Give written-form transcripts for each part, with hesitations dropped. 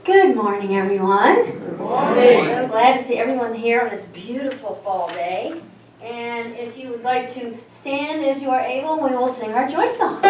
Good morning, everyone. Good morning. So glad to see everyone here on this beautiful fall day. And if you would like to stand as you are able, we will sing our joy song.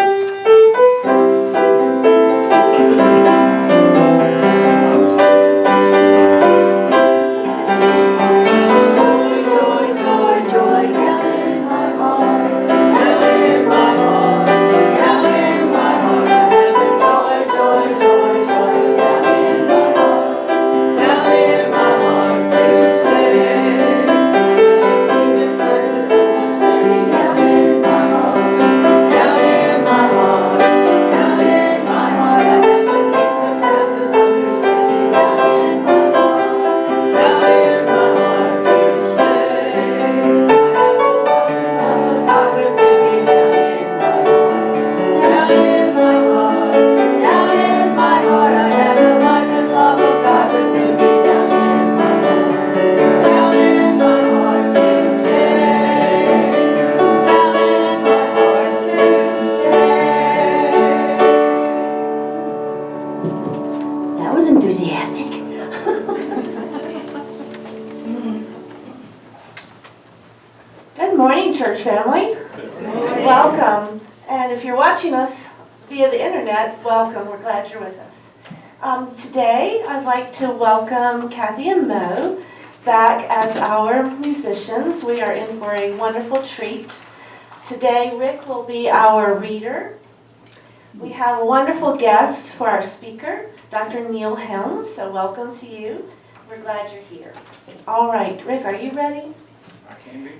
Church family. Welcome. And if you're watching us via the internet, welcome. We're glad you're with us. Today, I'd like to welcome Kathy and Mo back as our musicians. We are in for a wonderful treat. Today, Rick will be our reader. We have a wonderful guest for our speaker, Dr. Neil Helm. So welcome to you. We're glad you're here. All right, Rick, are you ready?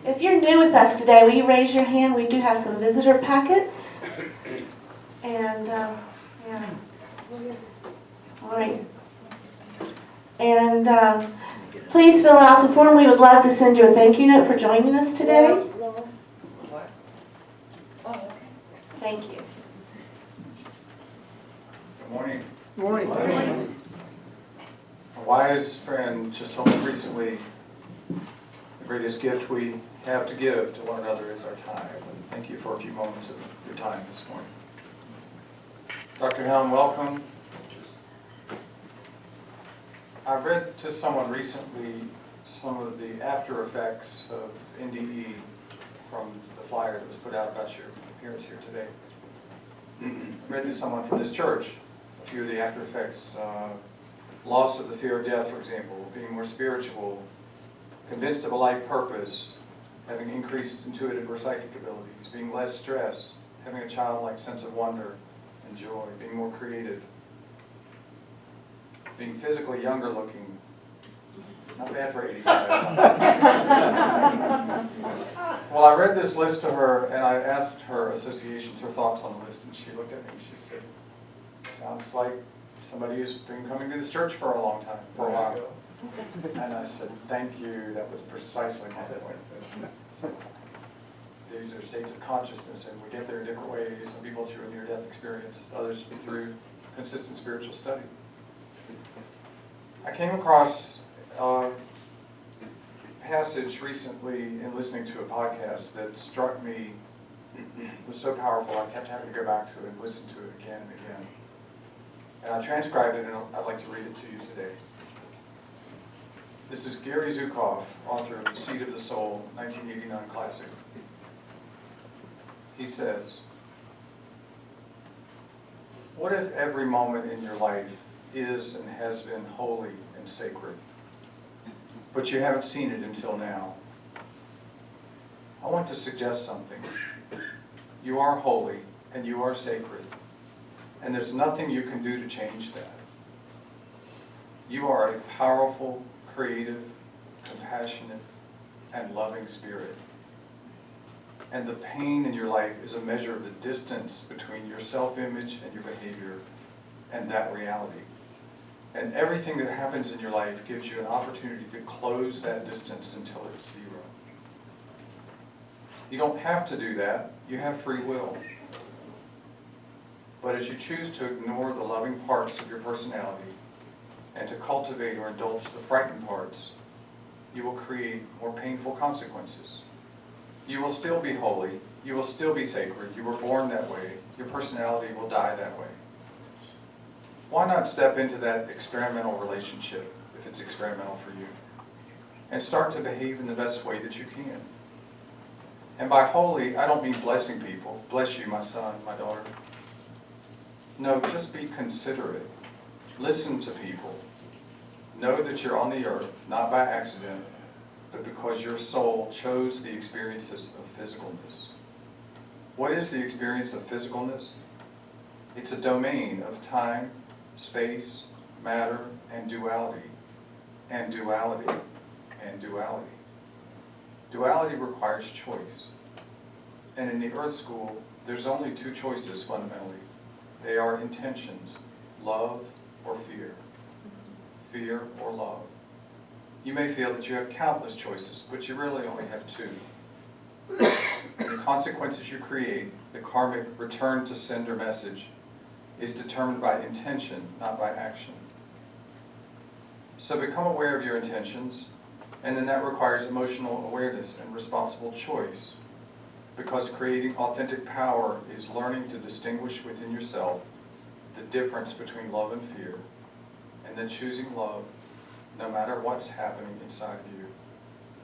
If you're new with us today, will you raise your hand? We do have some visitor packets. And, yeah. All right. And please fill out the form. We would love to send you a thank you note for joining us today. Thank you. Good morning. Good morning. Good morning. A wise friend just told me recently, the greatest gift we have to give to one another is our time. Thank you for a few moments of your time this morning. Dr. Helm, welcome. I read to someone recently some of the after effects of NDE from the flyer that was put out about your appearance here today. I read to someone from this church a few of the after effects. Loss of the fear of death, for example, being more spiritual, convinced of a life purpose, having increased intuitive or psychic abilities, being less stressed, having a childlike sense of wonder and joy, being more creative, being physically younger looking. Not bad for 85. Well, I read this list to her and I asked her associations, her thoughts on the list, and she looked at me and she said, sounds like somebody who's been coming to this church for a long time, for a while. And I said, thank you, that was precisely my point. So, these are states of consciousness, and we get there in different ways. Some people through a near-death experience, others through consistent spiritual study. I came across a passage recently in listening to a podcast that struck me, was so powerful I kept having to go back to it and listen to it again and again. And I transcribed it, and I'd like to read it to you today. This is Gary Zukav, author of The Seed of the Soul, 1989 classic. He says, what if every moment in your life is and has been holy and sacred, but you haven't seen it until now? I want to suggest something. You are holy and you are sacred, and there's nothing you can do to change that. You are a powerful, creative, compassionate, and loving spirit. And the pain in your life is a measure of the distance between your self-image and your behavior and that reality. And everything that happens in your life gives you an opportunity to close that distance until it's zero. You don't have to do that. You have free will. But as you choose to ignore the loving parts of your personality and to cultivate or indulge the frightened parts, you will create more painful consequences. You will still be holy. You will still be sacred. You were born that way. Your personality will die that way. why not step into that experimental relationship, if it's experimental for you, and start to behave in the best way that you can. And by holy, I don't mean blessing people. Bless you, my son, my daughter. No, just be considerate. Listen to people. Know that you're on the earth, not by accident, but because your soul chose the experiences of physicalness. What is the experience of physicalness? It's a domain of time, space, matter, and duality, and duality, and duality. Duality requires choice. And in the Earth School, there's only two choices fundamentally. They are intentions, love or fear. Fear or love. You may feel that you have countless choices, but you really only have two. The consequences you create, the karmic return to sender message, is determined by intention, not by action. So become aware of your intentions, and then that requires emotional awareness and responsible choice, because creating authentic power is learning to distinguish within yourself the difference between love and fear, and then choosing love no matter what's happening inside of you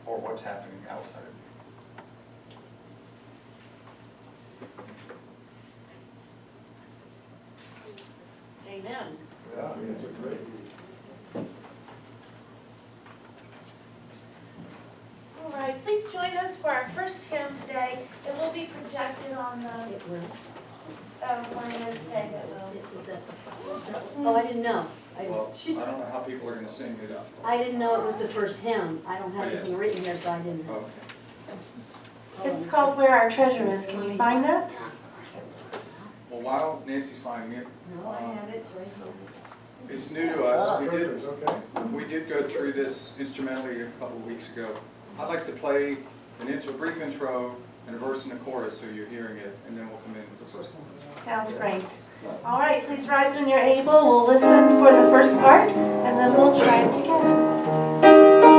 or what's happening outside of you. Amen. Yeah, it's a great. All right, please join us for our first hymn today. It will be projected on the, It will. when I say that will. Is that- Oh, I didn't know. Well, I don't know how people are going to sing it up. I didn't know it was the first hymn. I don't have Oh, yes. anything written here, so I didn't know. Okay. It's called Where Our Treasure Is. Can you find that? Well, while Nancy's finding it, No, I have it, it's right here. it's new to us. Okay. We did go through this instrumentally a couple of weeks ago. I'd like to play a brief intro and a verse and a chorus so you're hearing it, and then we'll come in with the first one. Sounds great. All right, please rise when you're able. We'll listen for the first part, and then we'll try it together.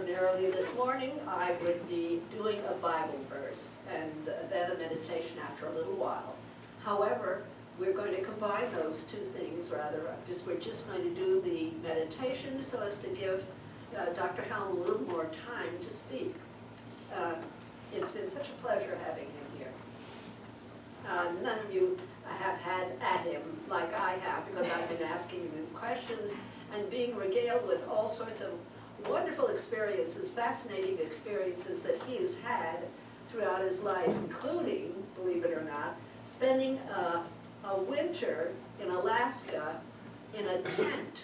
Ordinarily this morning, I would be doing a Bible verse and then a meditation after a little while. However, we're going to combine those two things rather. We're just going to do the meditation so as to give Dr. Helm a little more time to speak. It's been such a pleasure having him here. None of you have had at him like I have, because I've been asking him questions and being regaled with all sorts of wonderful experiences, fascinating experiences that he has had throughout his life, including, believe it or not, spending a winter in Alaska in a tent,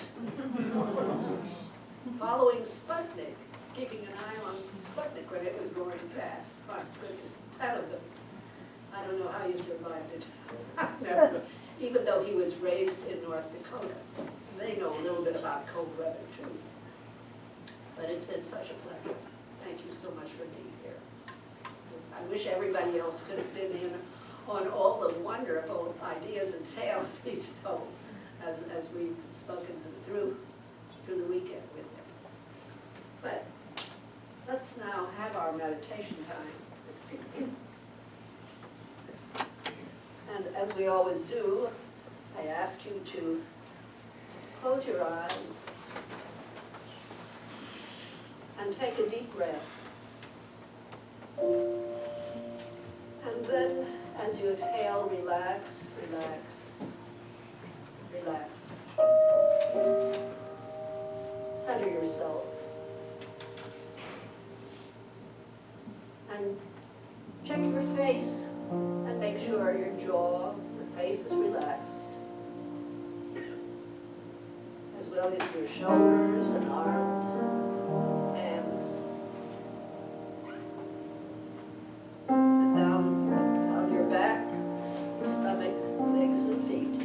following Sputnik, keeping an eye on Sputnik when it was going past. My goodness, 10 of them. I don't know how you survived it. No. Even though he was raised in North Dakota. They know a little bit about cold weather too. But it's been such a pleasure. Thank you so much for being here. I wish everybody else could have been in on all the wonderful ideas and tales he's told as we've spoken through the weekend with him. But let's now have our meditation time. And as we always do, I ask you to close your eyes and take a deep breath. And then, as you exhale, relax, relax, relax. Center yourself. And check your face and make sure your jaw, the face is relaxed. As well as your shoulders and arms, hands. And down your back, your stomach, legs and feet.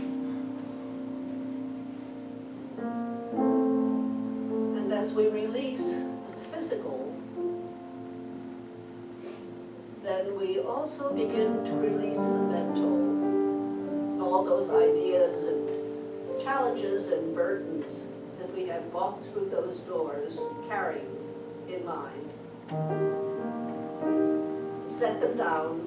And as we release the physical, then we also begin to release the mental, all those ideas and challenges and burdens that we have walked through those doors carrying in mind. Set them down.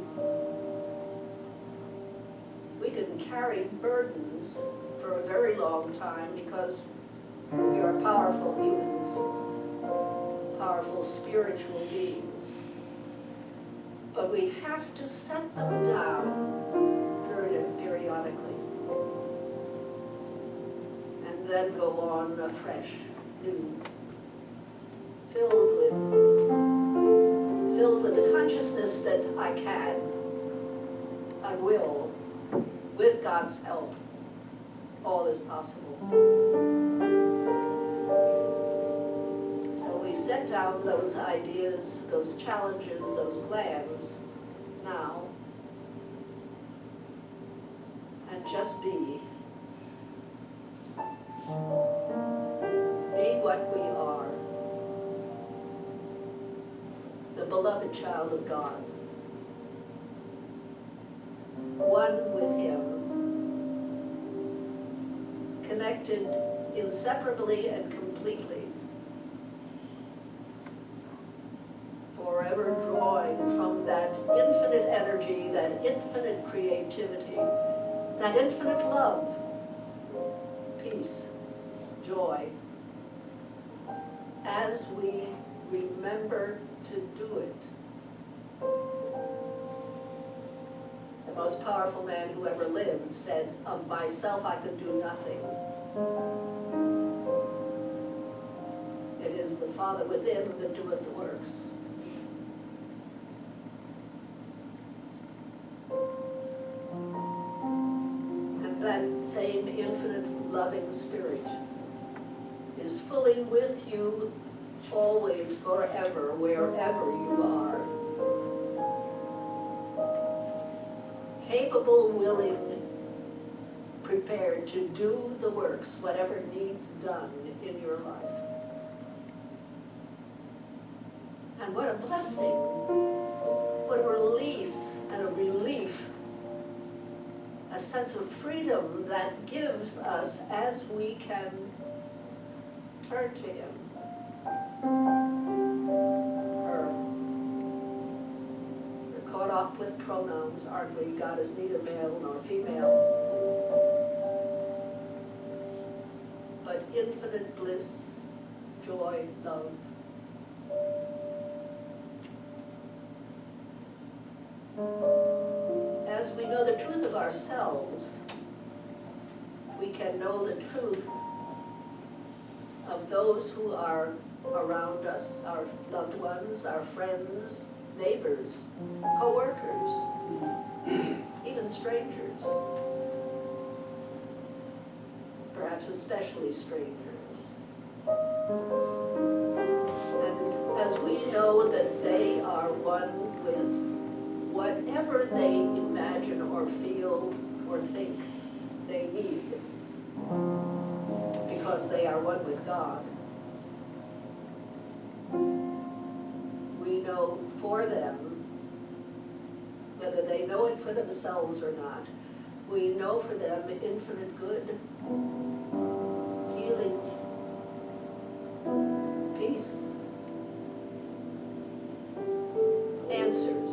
We can carry burdens for a very long time because we are powerful humans, powerful spiritual beings. But we have to set them down periodically and then go on afresh, new, filled with the consciousness that I can, I will, with God's help, all is possible. So we set down those ideas, those challenges, those plans now, and just be. Be what we are. The beloved child of God. One with Him. Connected inseparably and completely. Forever drawing from that infinite energy, that infinite creativity, that infinite love, peace, joy, as we remember to do it. The most powerful man who ever lived said, "Of myself I could do nothing." It is the Father within that doeth the works. And that same infinite loving spirit is fully with you always, forever, wherever you are. Capable, willing, prepared to do the works, whatever needs done in your life. And what a blessing, what a release and a relief, a sense of freedom that gives us as we can turn to Him. stop with pronouns, aren't we? God is neither male nor female. But infinite bliss, joy, love. As we know the truth of ourselves, we can know the truth of those who are around us, our loved ones, our friends, neighbors, co-workers, even strangers, perhaps especially strangers. And as we know that they are one with whatever they imagine or feel or think they need, because they are one with God, we know for them, whether they know it for themselves or not, we know for them infinite good, healing, peace, answers,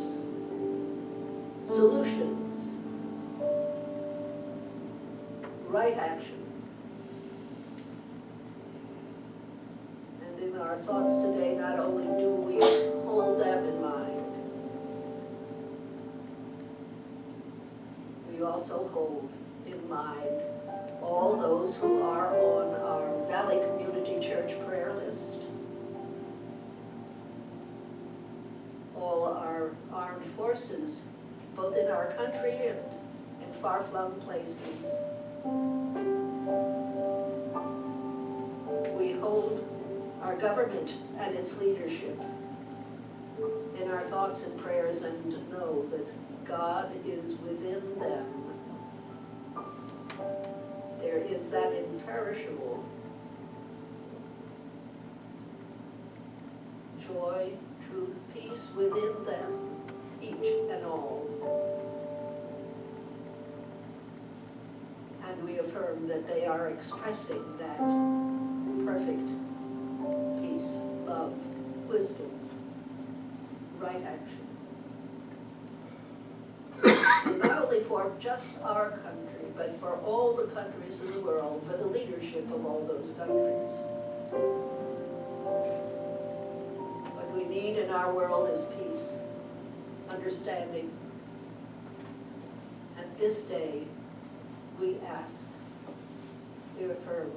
solutions, right action. And in our thoughts today, not only do we hold them in mind, we also hold in mind all those who are on our Valley Community Church prayer list, all our armed forces, both in our country and in far-flung places. We hold our government and its leadership in our thoughts and prayers, and know that God is within them. There is that imperishable joy, truth, peace within them, each and all. And we affirm that they are expressing that perfect peace, love, wisdom, right action. Not only for just our country, but for all the countries in the world, for the leadership of all those countries. What we need in our world is peace, understanding. And this day, we ask, we affirm,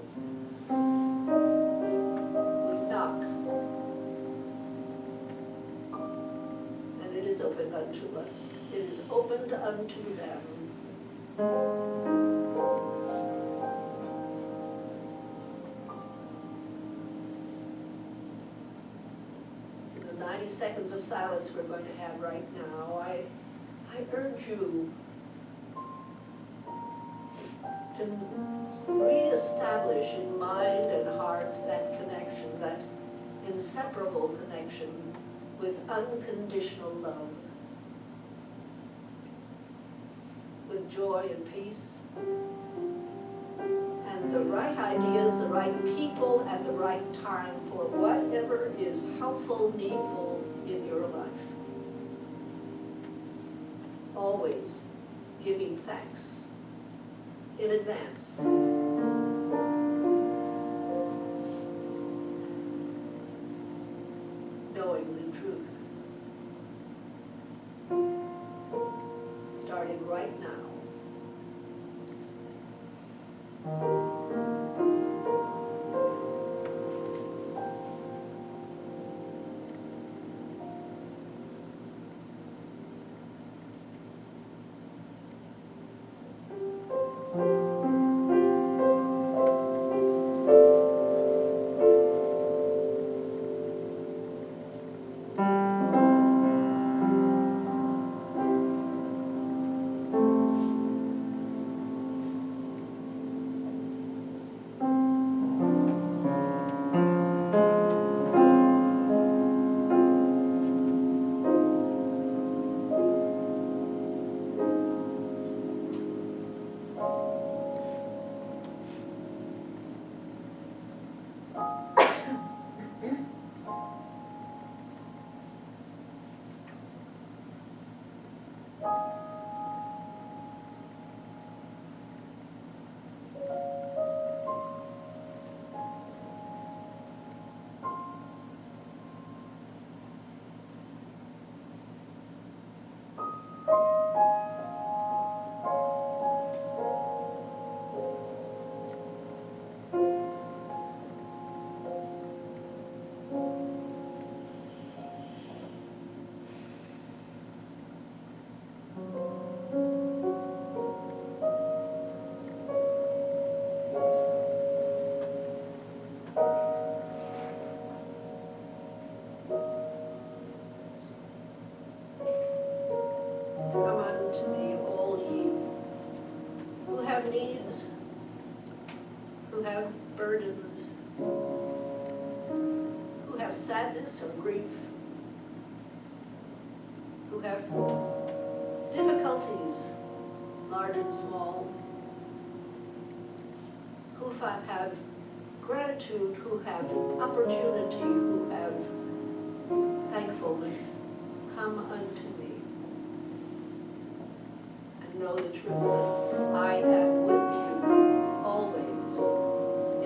we knock, and it is opened unto us. It is opened unto them. In the 90 seconds of silence we're going to have right now, I urge you to reestablish in mind and heart that connection, that inseparable connection with unconditional love, with joy and peace, and the right ideas, the right people, at the right time for whatever is helpful, needful in your life. Always giving thanks in advance. Knowing the truth. Starting right now. who have burdens, who have sadness or grief, who have difficulties, large and small, who have gratitude, who have opportunity, who have thankfulness, come unto me and know the truth that I am with you always,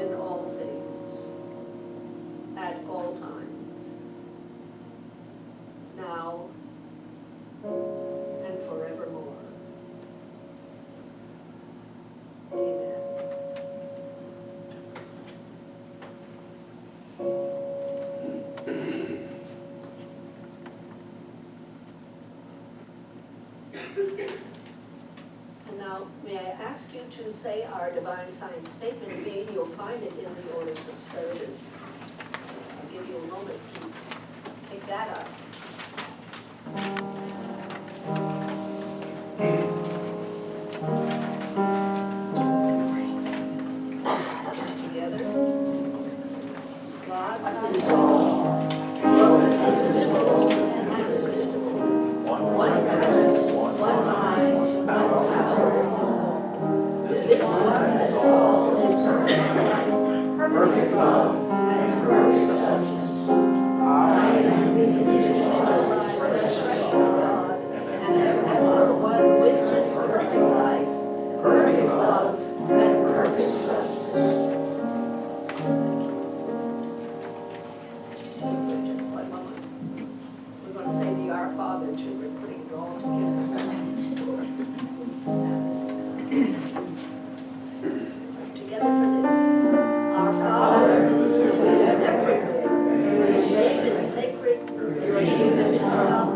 in all things, at all times, now and forevermore. Amen. And now, may I ask you to say our divine sign statement again? You'll find it in the orders of service. I'll give you a moment to pick that up. Together. God is all, both invisible and visible. One presence, one mind, one power. This one that is all is perfect love, and perfect substance. I am the individualized expression of God, and ever one with this perfect life, perfect love, and perfect substance. Just one moment. We're going to say the Our Father too. We're putting it all together. Together for this. Our Father, who is everywhere, your name is sacred, your kingdom is come,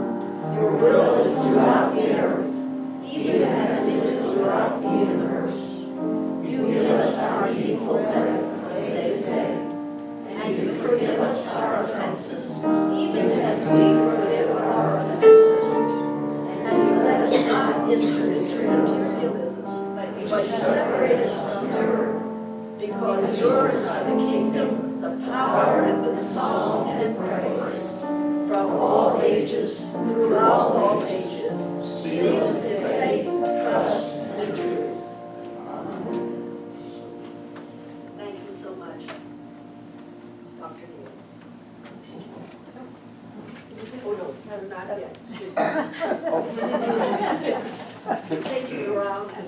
your will is throughout the earth, even as it is throughout the universe. You give us our needful bread from day to day, and you forgive us our offenses, even as we forgive our offenders. And you let us not enter into temptation, but separate us from error. Because yours are the kingdom, the power, and the song and praise, from all ages, throughout all ages, sealed in faith, trust, and truth. Amen. Thank you so much, Dr. Neal. Oh, no, not yet, excuse me. Take you around and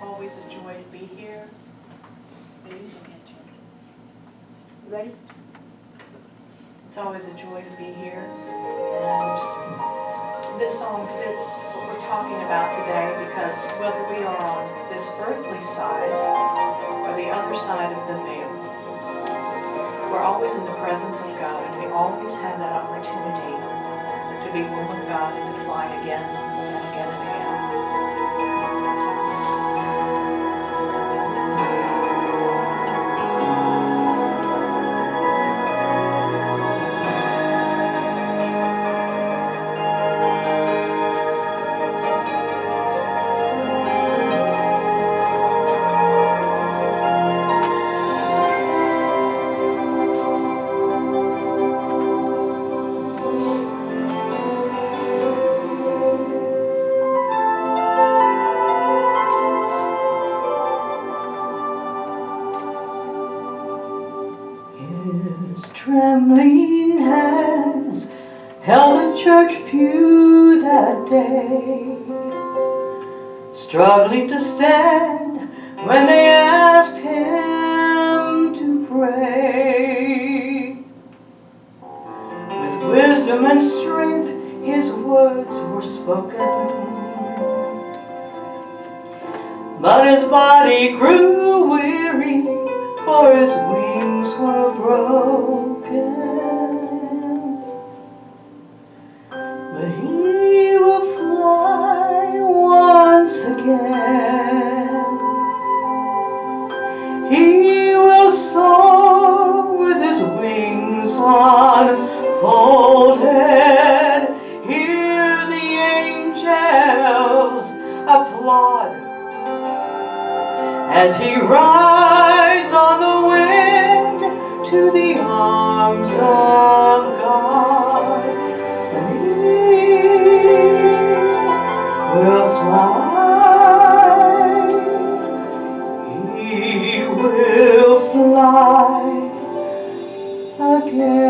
always a joy to be here. ready? It's always a joy to be here. And this song fits what we're talking about today, because whether we are on this earthly side or the other side of the veil, we're always in the presence of God, and we always have that opportunity to be one with God and to fly again and again and again. His trembling hands held a church pew that day, struggling to stand when they asked him to pray. With wisdom and strength his words were spoken, but his body grew weary, for his wings were broken. But he will fly once again. He will soar with his unfolded. Hear the angels applaud as he rides on the wind to the arms of God. And he will fly. He will fly again.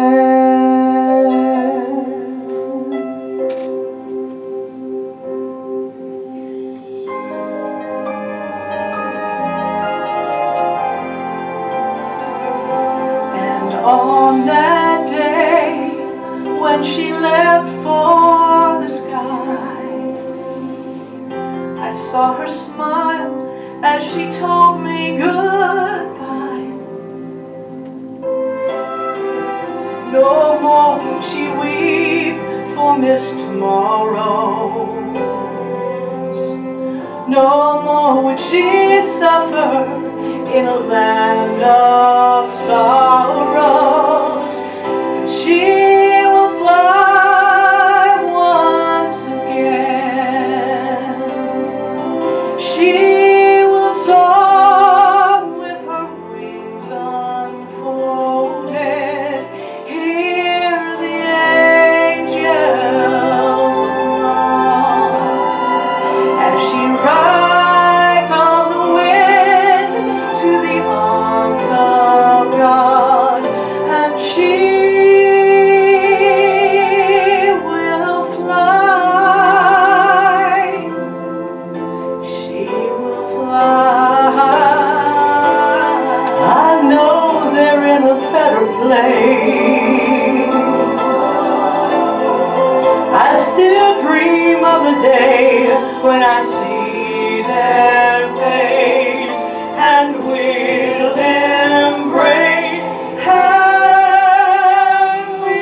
And on that day when she left for the sky, I saw her smile as she told me goodbye. No more would she weep for missed tomorrows. No more would she suffer in a land of sorrows. She will fly once again. She will soar with her wings unfolded. Hear the angels applaud as she rides on the wind to the arms of God. And she will fly. She will fly. I know they're in a better place. I still dream of the day when I see their face and will embrace. And we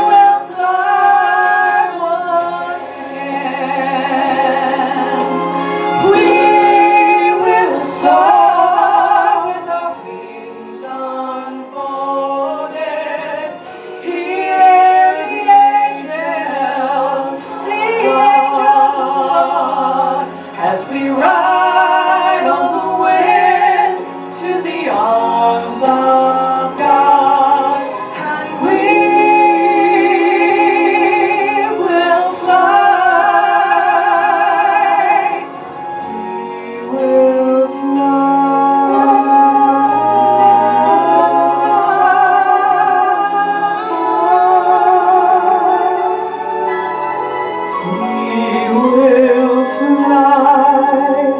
will fly once again. We will soar with our wings unfolded. Hear the angels applaud as we ride on the wind to the arms of God. And we will fly. We will fly. We will fly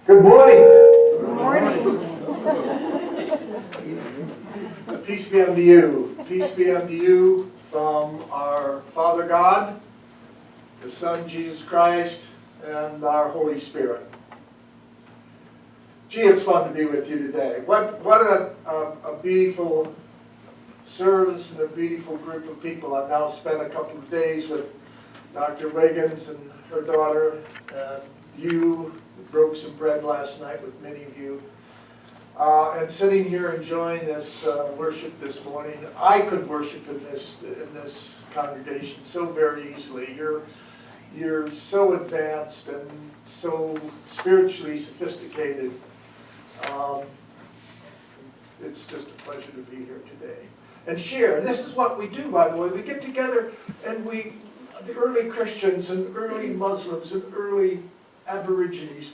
Good morning. Good morning. Peace be unto you. Peace be unto you from our Father God, the Son Jesus Christ, and our Holy Spirit. Gee, it's fun to be with you today. What a beautiful service and a beautiful group of people. I've now spent a couple of days with Dr. Wiggins and her daughter, and you broke some bread last night with many of you. And sitting here enjoying this worship this morning. I could worship in this congregation so very easily. You're so advanced and so spiritually sophisticated. It's just a pleasure to be here today and share. And this is what we do, by the way. We get together and the early Christians and early Muslims and early Aborigines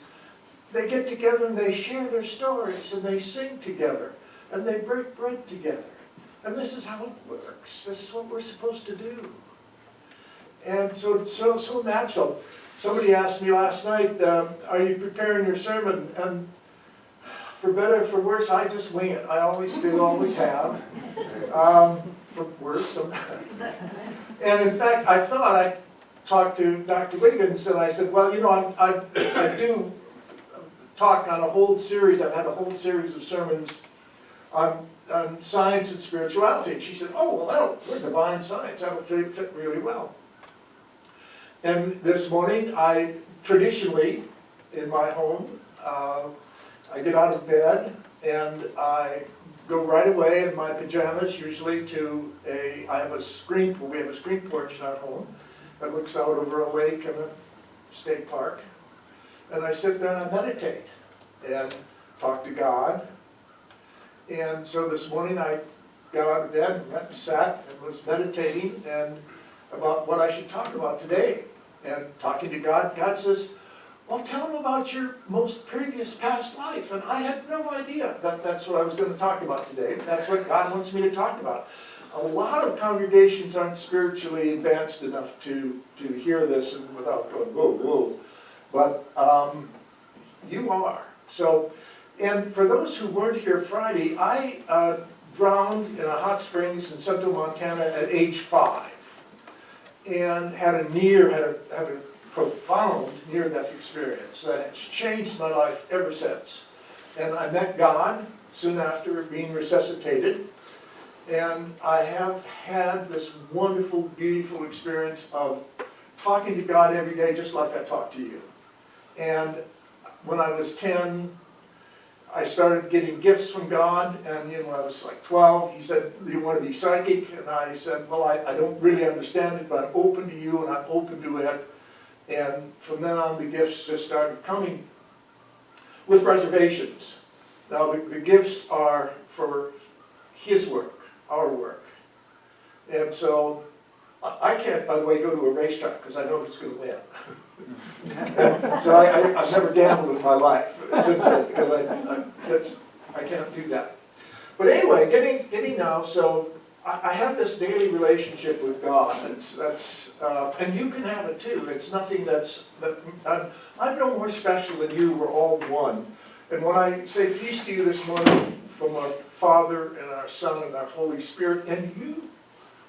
they get together and they share their stories and they sing together and they break bread together. And this is how it works. This is what we're supposed to do. And so it's so natural. Somebody asked me last night, are you preparing your sermon? And for better or for worse, I just wing it. I always do, always have. For worse. And in fact, I thought I talked to Dr. Wiggins and I said, well, you know, I do talk on a whole series. I've had a whole series of sermons on science and spirituality. And she said, oh, well, we're divine science. That'll fit really well. And this morning, I traditionally, in my home, I get out of bed and I go right away in my pajamas, usually to we have a screen porch in our home that looks out over a lake and a state park. And I sit there and I meditate and talk to God. And so this morning I got out of bed and went and sat and was meditating and about what I should talk about today. And talking to God, God says, well, tell him about your most previous past life. And I had no idea that that's what I was going to talk about today. That's what God wants me to talk about. A lot of congregations aren't spiritually advanced enough to hear this and without going, whoa, whoa. But you are. So, and for those who weren't here Friday, I drowned in a hot springs in central Montana at age 5. And had a profound near-death experience that has changed my life ever since. And I met God soon after being resuscitated. And I have had this wonderful, beautiful experience of talking to God every day just like I talk to you. And when I was 10, I started getting gifts from God, and when I was like 12, he said, do you want to be psychic? And I said, well, I don't really understand it, but I'm open to you and I'm open to it. And from then on, the gifts just started coming with reservations. Now, the gifts are for his work, our work. And so I can't, by the way, go to a racetrack because I know who's going to win. So I've never gambled in my life since then because I can't do that. But anyway, getting now, so I have this daily relationship with God. And you can have it too. It's nothing I'm no more special than you. We're all one. And when I say peace to you this morning from our Father and our Son and our Holy Spirit, and you,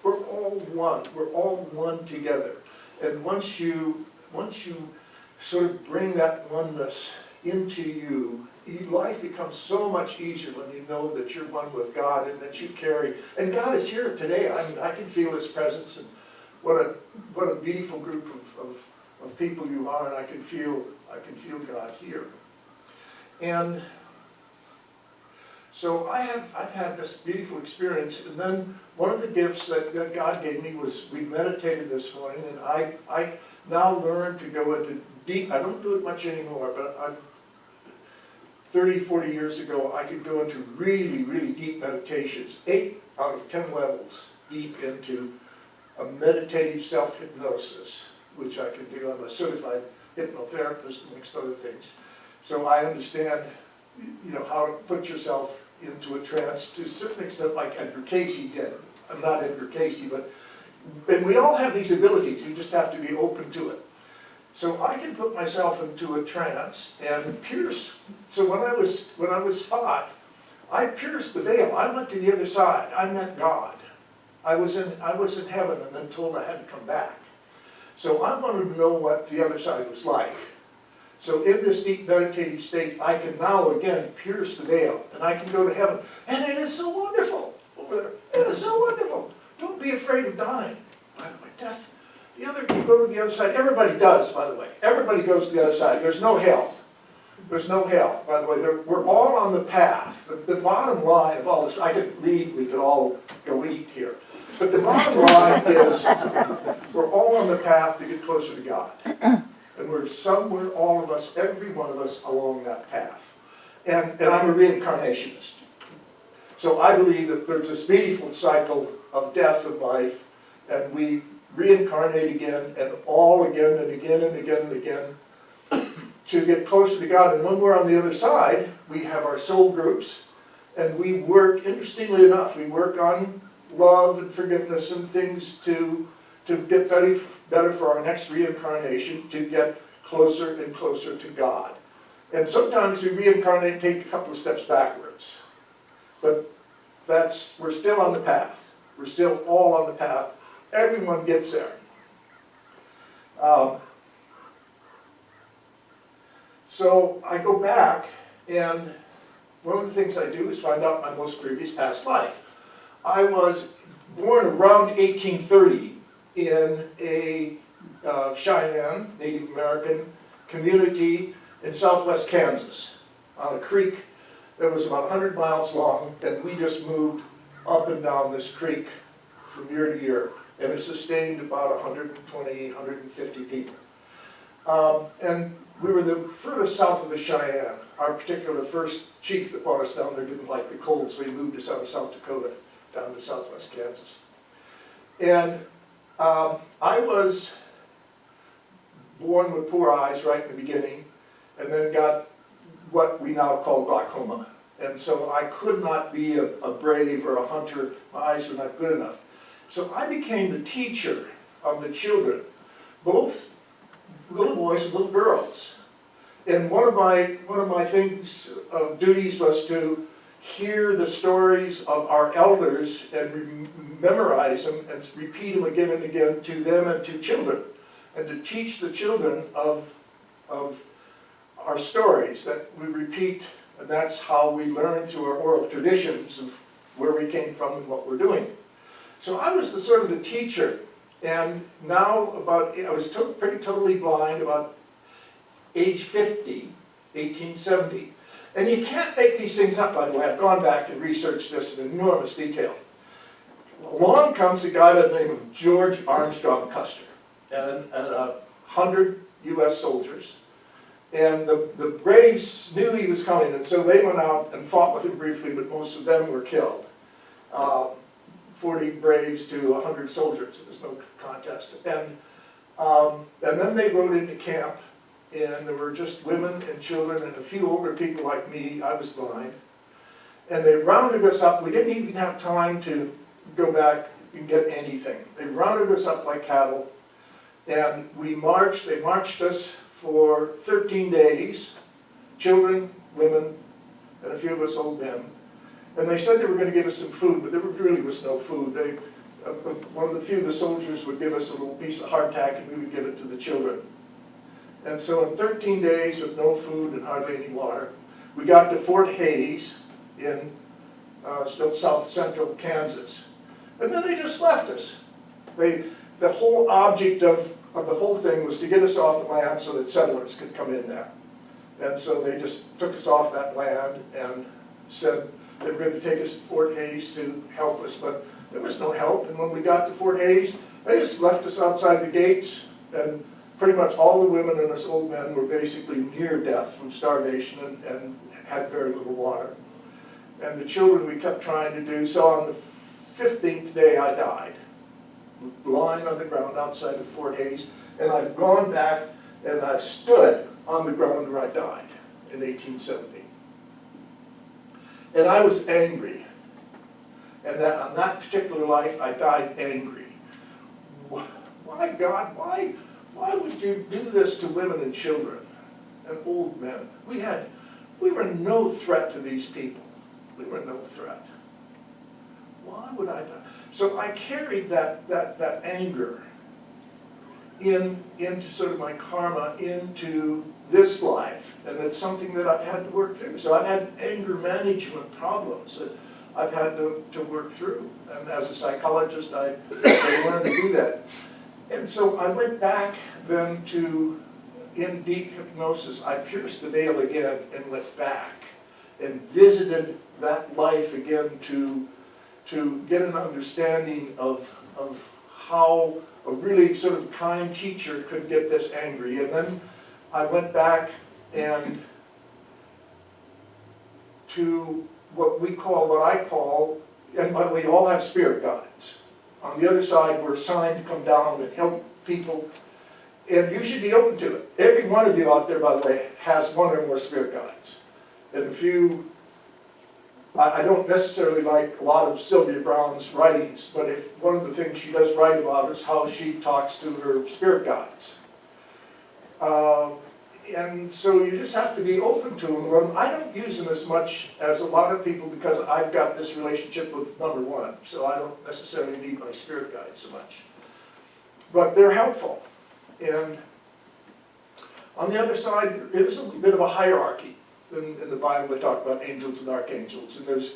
we're all one. We're all one together. And once you sort of bring that oneness into you, life becomes so much easier when you know that you're one with God and that you carry. And God is here today. I mean, I can feel His presence, and what a beautiful group of people you are, and I can feel God here. And so I've had this beautiful experience, and then one of the gifts that God gave me was we meditated this morning, and I now learn to go into deep. I don't do it much anymore, but 30, 40 years ago, I could go into really, really deep meditations, 8 out of 10 levels deep into a meditative self-hypnosis, which I can do. I'm a certified hypnotherapist, amongst other things. So I understand, how to put yourself into a trance to a certain extent, like Edgar Casey did. I'm not Edgar Casey, and we all have these abilities. You just have to be open to it. So I can put myself into a trance and pierce. So when I was 5, I pierced the veil. I went to the other side. I met God. I was in heaven and then told I had to come back. So I wanted to know what the other side was like. So in this deep meditative state, I can now again pierce the veil and I can go to heaven. And it is so wonderful over there. It is so wonderful. Don't be afraid of dying. By the way, death. You go to the other side. Everybody does, by the way. Everybody goes to the other side. There's no hell. There's no hell, by the way. We're all on the path. The bottom line of all this, I could leave, we could all go eat here. But the bottom line is we're all on the path to get closer to God. And we're somewhere, all of us, every one of us, along that path. And I'm a reincarnationist. So I believe that there's this beautiful cycle of death and life, and we reincarnate again, and all again and again and again and again, to get closer to God. And when we're on the other side, we have our soul groups, and we work, interestingly enough, we work on love and forgiveness and things to get better for our next reincarnation, to get closer and closer to God. And sometimes we reincarnate, take a couple of steps backwards. But we're still on the path. We're still all on the path. Everyone gets there. So I go back, and one of the things I do is find out my most previous past life. I was born around 1830 in a Cheyenne, Native American community in southwest Kansas, on a creek that was about 100 miles long, and we just moved up and down this creek from year to year, and it sustained about 120, 150 people. And we were the furthest south of the Cheyenne. Our particular first chief that brought us down there didn't like the cold, so he moved us out of South Dakota down to southwest Kansas. And I was born with poor eyes right in the beginning, and then got what we now call glaucoma. And so I could not be a brave or a hunter. My eyes were not good enough. So I became the teacher of the children, both little boys and little girls. And one of my things of duties was to hear the stories of our elders and memorize them and repeat them again and again to them and to children, and to teach the children of our stories that we repeat. And that's how we learn through our oral traditions of where we came from and what we're doing. So I was the sort of the teacher, and now I was pretty totally blind about age 50, 1870. And you can't make these things up, by the way. I've gone back and researched this in enormous detail. Along comes a guy by the name of George Armstrong Custer, and 100 U.S. soldiers. And the Braves knew he was coming, and so they went out and fought with him briefly, but most of them were killed. 40 Braves to 100 soldiers. It was no contest. And then they rode into camp, and there were just women and children and a few older people like me. I was blind. And they rounded us up. We didn't even have time to go back and get anything. They rounded us up like cattle, and they marched us for 13 days, children, women, and a few of us old men. And they said they were going to give us some food, but there really was no food. One of the few of the soldiers would give us a little piece of hardtack, and we would give it to the children. And so in 13 days with no food and hardly any water, we got to Fort Hays in still south central Kansas. And then they just left us. The whole object of the whole thing was to get us off the land so that settlers could come in there. And so they just took us off that land and said they were going to take us to Fort Hays to help us, but there was no help. And when we got to Fort Hays, they just left us outside the gates, and pretty much all the women and us old men were basically near death from starvation and had very little water. And the children we kept trying to do, so on the 15th day I died, lying on the ground outside of Fort Hays, and I've gone back and I've stood on the ground where I died in 1870. And I was angry. And that on that particular life, I died angry. Why, God, why would you do this to women and children and old men? We were no threat to these people. We were no threat. Why would I die? So I carried that anger into sort of my karma into this life, and it's something that I've had to work through. So I've had anger management problems that I've had to work through, and as a psychologist I learned to do that. And so I went back then in deep hypnosis, I pierced the veil again and went back and visited that life again to get an understanding of how a really sort of kind teacher could get this angry. And then I went back and to what I call, and by the way, you all have spirit guides. On the other side, we're assigned to come down and help people. And you should be open to it. Every one of you out there, by the way, has one or more spirit guides. And if you, I don't necessarily like a lot of Sylvia Brown's writings, but if one of the things she does write about is how she talks to her spirit guides. And so you just have to be open to them. I don't use them as much as a lot of people because I've got this relationship with number one, so I don't necessarily need my spirit guides so much. But they're helpful. And on the other side, there is a bit of a hierarchy. In the Bible, they talk about angels and archangels, and there's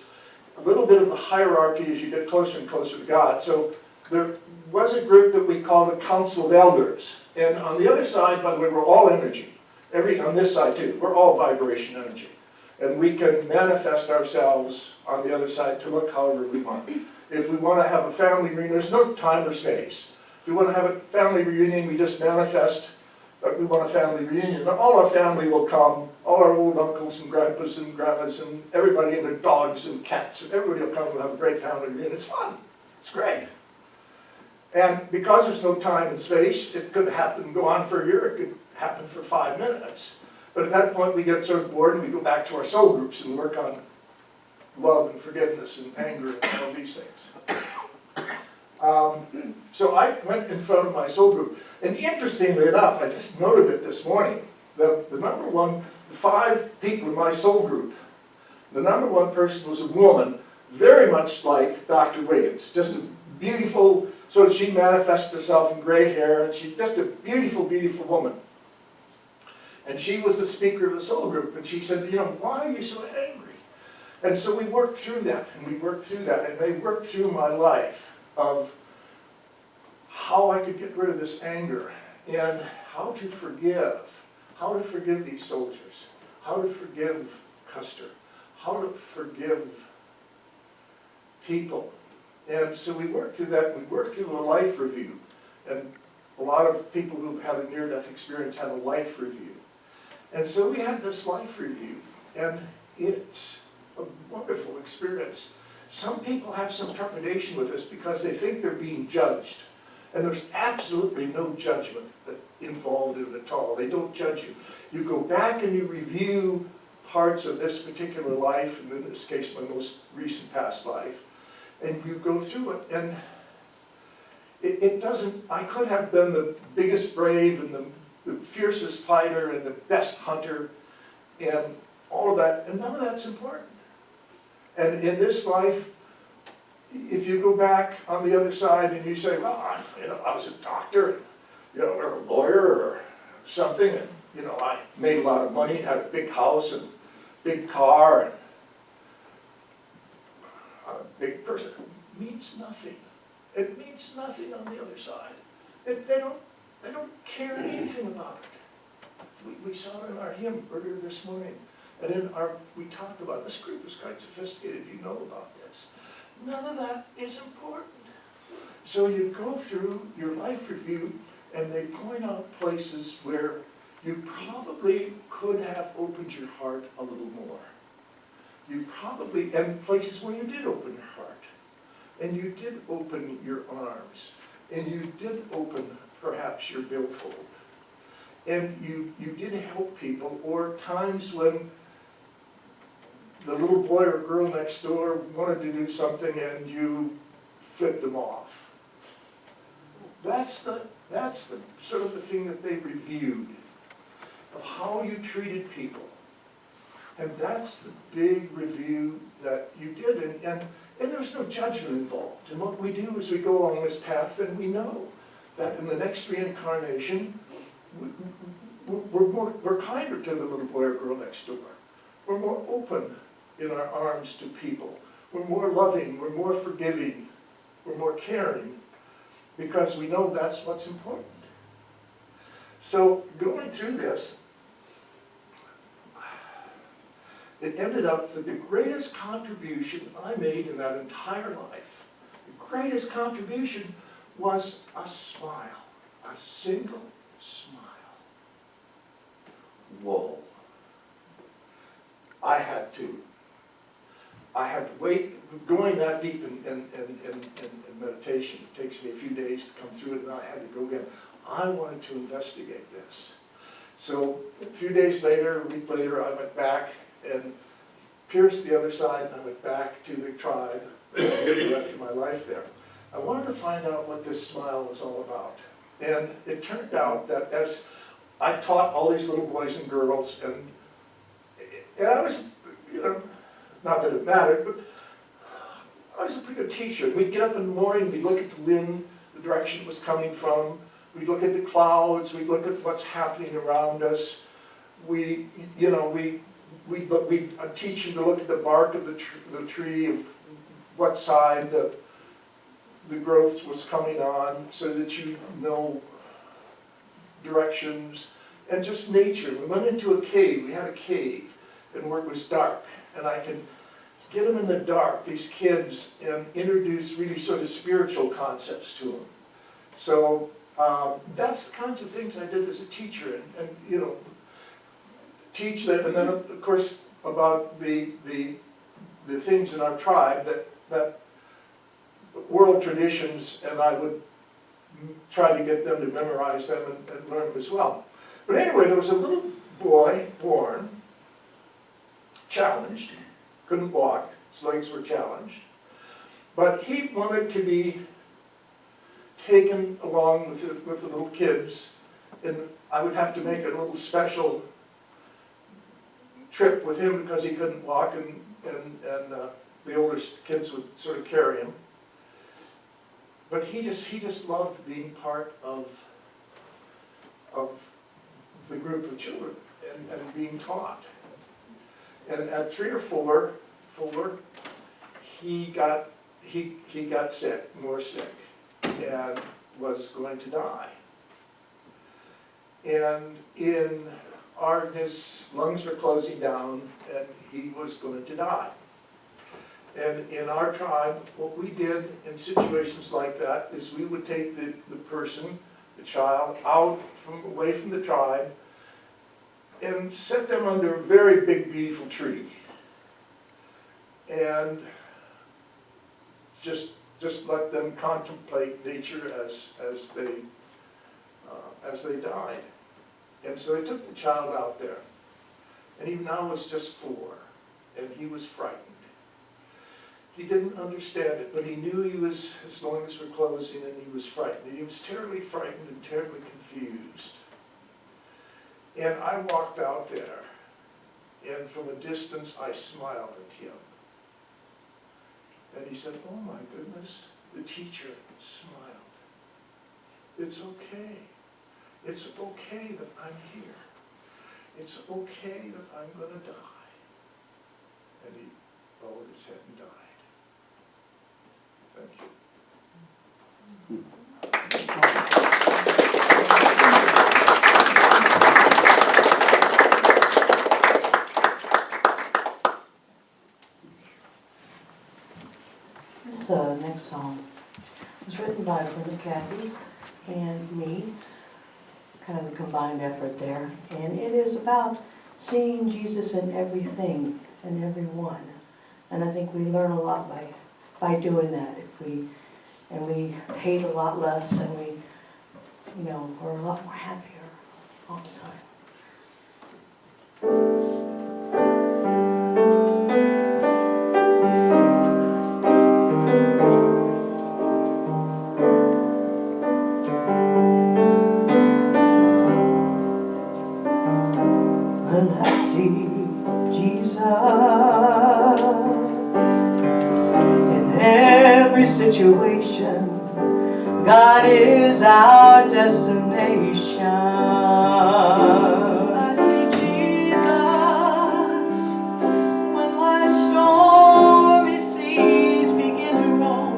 a little bit of a hierarchy as you get closer and closer to God. So there was a group that we called the Council of Elders. And on the other side, by the way, we're all energy. On this side too, we're all vibration energy. And we can manifest ourselves on the other side to look however we want. If we want to have a family reunion, there's no time or space. If we want to have a family reunion, we just manifest that we want a family reunion. And all our family will come, all our old uncles and grandpas and grandmas and everybody and their dogs and cats, and everybody will come and have a great family reunion. It's fun. It's great. And because there's no time and space, it could happen, go on for a year, it could happen for 5 minutes. But at that point we get sort of bored and we go back to our soul groups and work on love and forgiveness and anger and all these things. So I went in front of my soul group, and interestingly enough, I just noted it this morning, the number one, the 5 people in my soul group, the number one person was a woman, very much like Dr. Wiggins, just a beautiful, so she manifested herself in gray hair, and she's just a beautiful, beautiful woman. And she was the speaker of the soul group, and she said, you know, why are you so angry? And so we worked through that, and we worked through that, and I worked through my life of how I could get rid of this anger, and how to forgive these soldiers, how to forgive Custer, how to forgive people. And so we worked through that, we worked through a life review, and a lot of people who've had a near-death experience have a life review. And so we had this life review, and it's a wonderful experience. Some people have some trepidation with this because they think they're being judged. And there's absolutely no judgment involved in it at all. They don't judge you. You go back and you review parts of this particular life, and in this case my most recent past life, and you go through it, and it doesn't, I could have been the biggest brave and the fiercest fighter and the best hunter and all of that, and none of that's important. And in this life, if you go back on the other side and you say, well, I was a doctor, or a lawyer or something, and I made a lot of money and had a big house and big car and a big person, it means nothing. It means nothing on the other side. They don't care anything about it. We saw it in our hymn earlier this morning. And we talked about, this group is quite sophisticated, you know about this. None of that is important. So you go through your life review, and they point out places where you probably could have opened your heart a little more. And places where you did open your heart. And you did open your arms. And you did open, perhaps, your billfold. And you did help people, or times when the little boy or girl next door wanted to do something and you flipped them off. That's the sort of the thing that they reviewed, of how you treated people. And that's the big review that you did. And there's no judgment involved. And what we do is we go along this path, and we know that in the next reincarnation, we're kinder to the little boy or girl next door. We're more open in our arms to people. We're more loving, we're more forgiving, we're more caring, because we know that's what's important. So going through this, it ended up that the greatest contribution I made in that entire life, the greatest contribution was a smile, a single smile. Whoa. I had to wait, going that deep in meditation, it takes me a few days to come through it, and I had to go again. I wanted to investigate this. So a few days later, a week later, I went back and pierced the other side, and I went back to the tribe and lived the rest of my life there. I wanted to find out what this smile was all about. And it turned out that as I taught all these little boys and girls, and I was, not that it mattered, but I was a pretty good teacher. We'd get up in the morning, we'd look at the wind, the direction it was coming from, we'd look at the clouds, we'd look at what's happening around us. We'd teach you to look at the bark of the tree, of what side the growth was coming on, so that you know directions, and just nature. We went into a cave, we had a cave, and where it was dark, and I could get them in the dark, these kids, and introduce really sort of spiritual concepts to them. So that's the kinds of things I did as a teacher, and teach that, and then of course about the things in our tribe that world traditions, and I would try to get them to memorize them and learn them as well. But anyway, there was a little boy born, challenged, couldn't walk, his legs were challenged, but he wanted to be taken along with the little kids, and I would have to make a little special trip with him because he couldn't walk, and the older kids would sort of carry him. But he just loved being part of the group of children and being taught. And at 3 or 4, he got sick, more sick, and was going to die. And his lungs were closing down, and he was going to die. And in our tribe, what we did in situations like that is we would take the person, the child, away from the tribe, and set them under a very big, beautiful tree, and just let them contemplate nature as they died. And so they took the child out there, and he now was just 4, and he was frightened. He didn't understand it, but he knew his lungs were closing, and he was frightened. And he was terribly frightened and terribly confused. And I walked out there, and from a distance I smiled at him. And he said, "Oh my goodness," the teacher smiled. "It's okay. It's okay that I'm here. It's okay that I'm going to die." And he lowered his head and died. Thank you. This next song was written by a friend of Kathy's and me, kind of a combined effort there. And it is about seeing Jesus in everything and everyone. And I think we learn a lot by doing that. We hate a lot less, and we're a lot more happier all the time. When I see Jesus in every situation, God is our destination. I see Jesus when life's stormy seas begin to roll,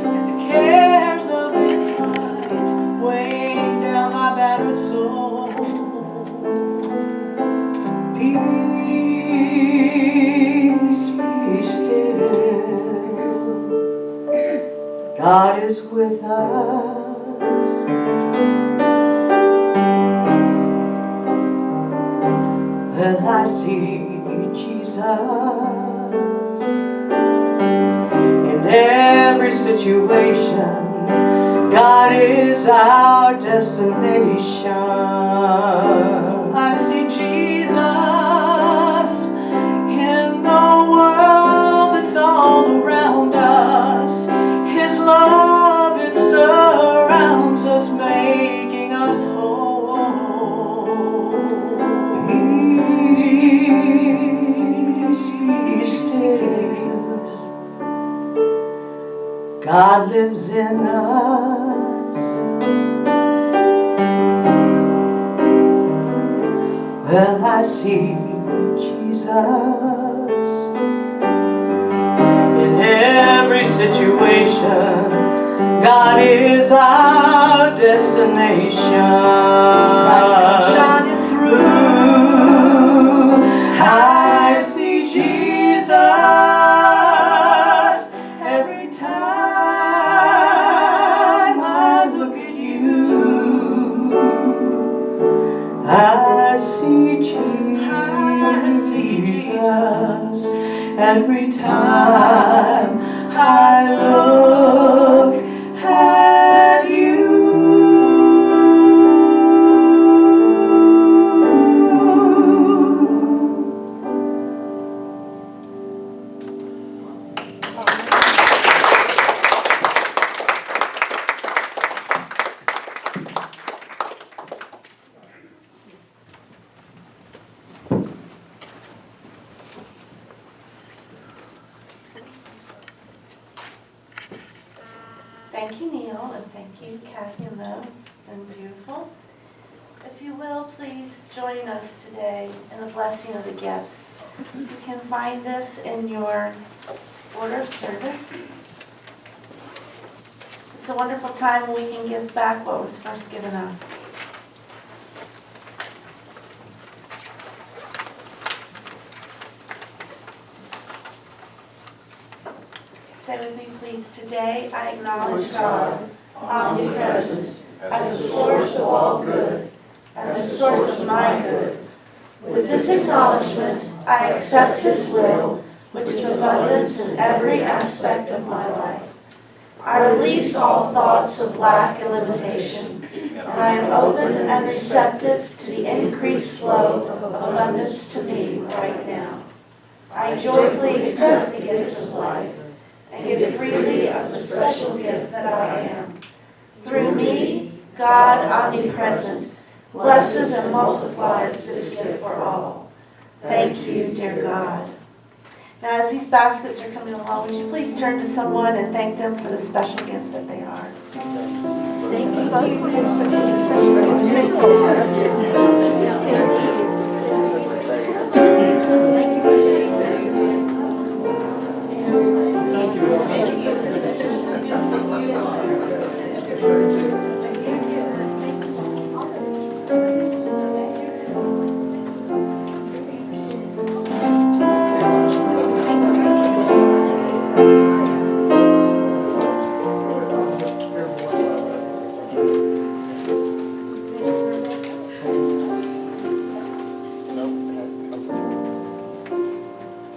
and the cares of this life weigh down my battered soul. Peace, be still. God is with us. When I see Jesus in every situation, God is our destination. I see Jesus in the world that's all around us. His love, it surrounds us, making us whole. Peace be still. God lives in us. Well, I see Jesus in every situation. God is our destination. Christ comes shining through. I see Jesus every time I look at you. I see Jesus every time I look at you. Thank you, Neil, and thank you, Kathy and Liz. It's been beautiful. If you will, please join us today in the blessing of the gifts. You can find this in your order of service. It's a wonderful time when we can give back what was first given us. Say with me, please. Today I acknowledge God, omnipresent, as the source of all good, as the source of my good. With this acknowledgement, I accept His will, which is abundance in every aspect of my life. I release all thoughts of lack and limitation, and I am open and receptive to the increased flow of abundance to me right now. I joyfully accept the gifts of life and give freely of the special gift that I am. Through me, God omnipresent blesses and multiplies this gift for all. Thank you, dear God. Now, as these baskets are coming along, would you please turn to someone and thank them for the special gift that they are? Thank you both for this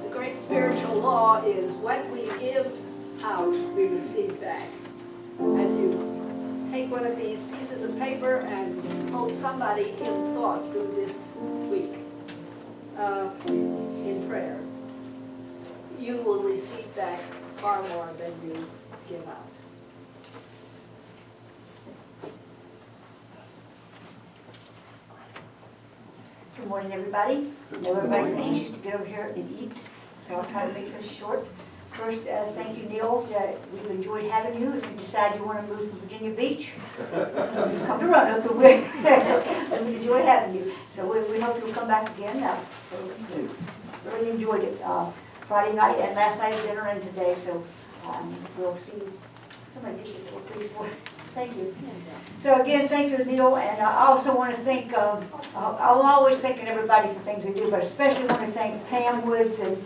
The great spiritual law is what we give out, we receive back. As you take one of these pieces of paper and hold somebody in thought through this week in prayer, you will receive back far more than you give out. Good morning, everybody. I know everybody's anxious to get over here and eat, so I'll try to make this short. First, thank you, Neil. We've enjoyed having you. If you decide you want to move from Virginia Beach, come to Roanoke. We enjoy having you. So we hope you'll come back again. We really enjoyed it Friday night and last night at dinner and today. So we'll see. Somebody get you a little for. Thank you. So again, thank you, Neil, and I also want to thank, I'm always thanking everybody for things they do, but especially want to thank Pam Woods and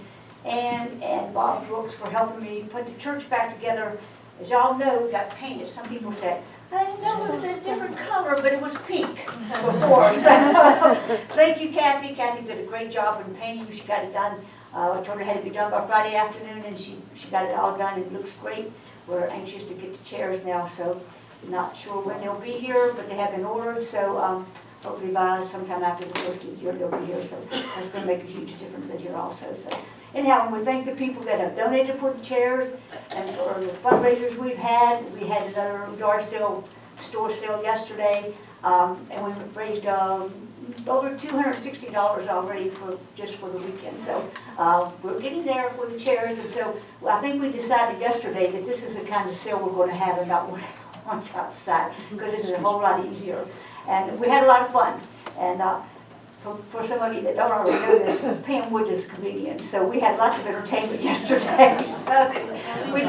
Bob Brooks for helping me put the church back together. As y'all know, it got painted. Some people said, I didn't know it was a different color, but it was pink before. So thank you, Kathy. Kathy did a great job in painting. She got it done. I told her it had to be done by Friday afternoon, and she got it all done. It looks great. We're anxious to get the chairs now, so Not sure when they'll be here, but they have been ordered, so hopefully by sometime after the first of the year they'll be here. So that's going to make a huge difference in here also. So anyhow, we thank the people that have donated for the chairs and for the fundraisers we've had. We had another yard sale, store sale yesterday, and we raised over $260 already just for the weekend. So we're getting there for the chairs, and so I think we decided yesterday that this is the kind of sale we're going to have and not ones outside, because this is a whole lot easier. And we had a lot of fun. And for some of you that don't already know this, Pam Woods is a comedian, so we had lots of entertainment yesterday. So we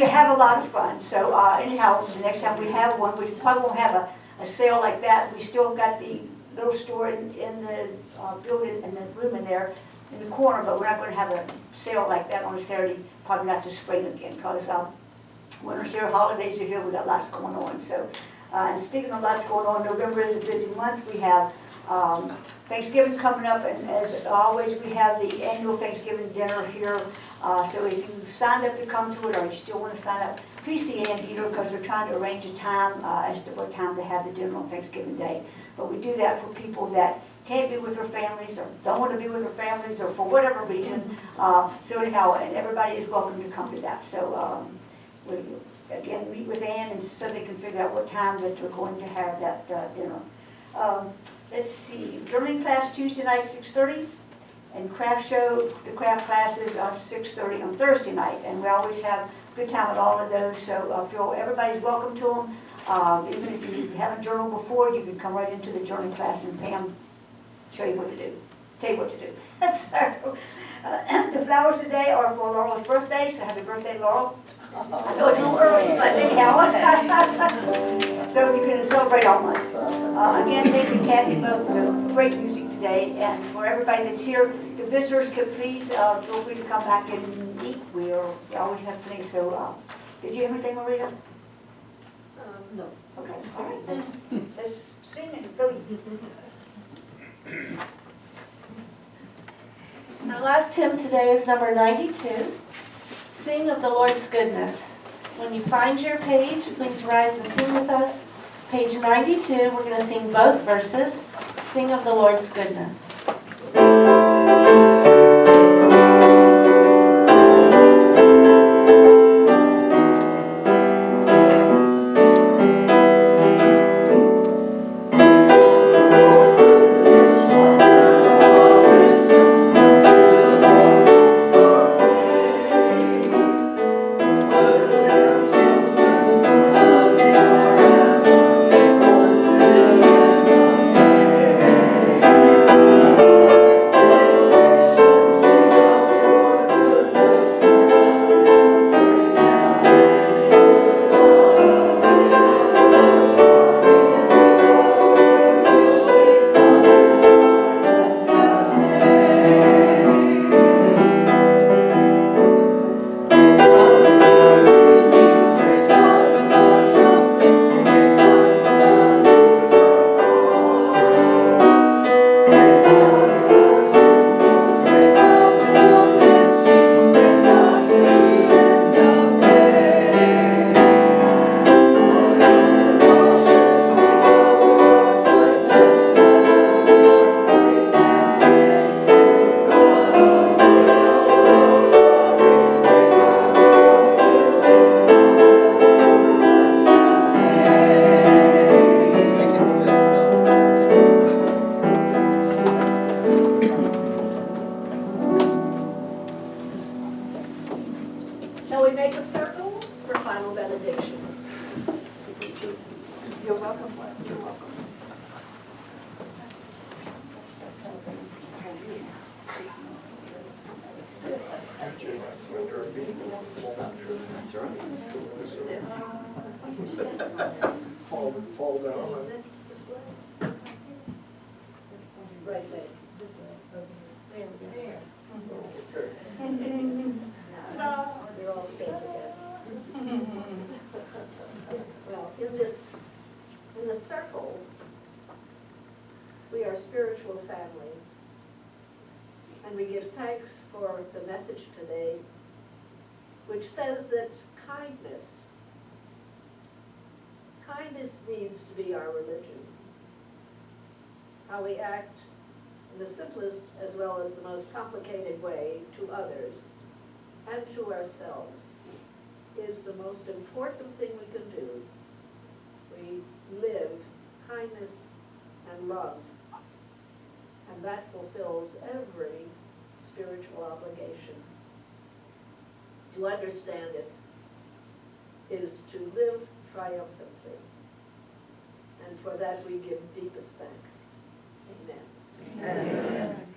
have a lot of fun. So anyhow, the next time we have one, we probably won't have a sale like that. We still got the little store in the building, in the room in there in the corner, but we're not going to have a sale like that on a Saturday, probably not this spring again, because winter's here, holidays are here, we got lots going on. So, and speaking of lots going on, November is a busy month. We have Thanksgiving coming up, and as always, we have the annual Thanksgiving dinner here. So if you signed up to come to it, or you still want to sign up, please see Ann Peter, because they're trying to arrange a time as to what time to have the dinner on Thanksgiving Day. But we do that for people that can't be with their families, or don't want to be with their families, or for whatever reason. So anyhow, and everybody is welcome to come to that. So we again meet with Ann, and so they can figure out what time that they're going to have that dinner. Let's see, journaling class Tuesday night 6:30, and craft show, the craft classes on 6:30 on Thursday night, and we always have a good time at all of those. So feel everybody's welcome to them. Even if you haven't journaled before, you can come right into the journaling class, and Pam show you what to do, tell you what to do. So, the flowers today are for Laurel's birthday, so happy birthday, Laurel. I know it's a little early, but anyhow. So you can celebrate all month. Again, thank you, Kathy, both for the great music today, and for everybody that's here. The visitors could please feel free to come back and eat. We always have plenty. So, did you have anything, Maria? No. Okay, all right. Let's sing and go eat. Our last hymn today is number 92, Sing of the Lord's Goodness. When you find your page, please rise and sing with us. Page 92, we're going to sing both verses, Sing of the Lord's Goodness. Shall we make a circle for final benediction? You're welcome. You're welcome. Fall down. Right leg, this leg, over here. Okay. They're all safe again. Well, in the circle, we are spiritual family. And we give thanks for the message today, which says that kindness kindness needs to be our religion. How we act in the simplest as well as the most complicated way to others and to ourselves is the most important thing we can do. We live kindness and love, and that fulfills every spiritual obligation. To understand this is to live triumphantly, and for that we give deepest thanks. Amen. Amen.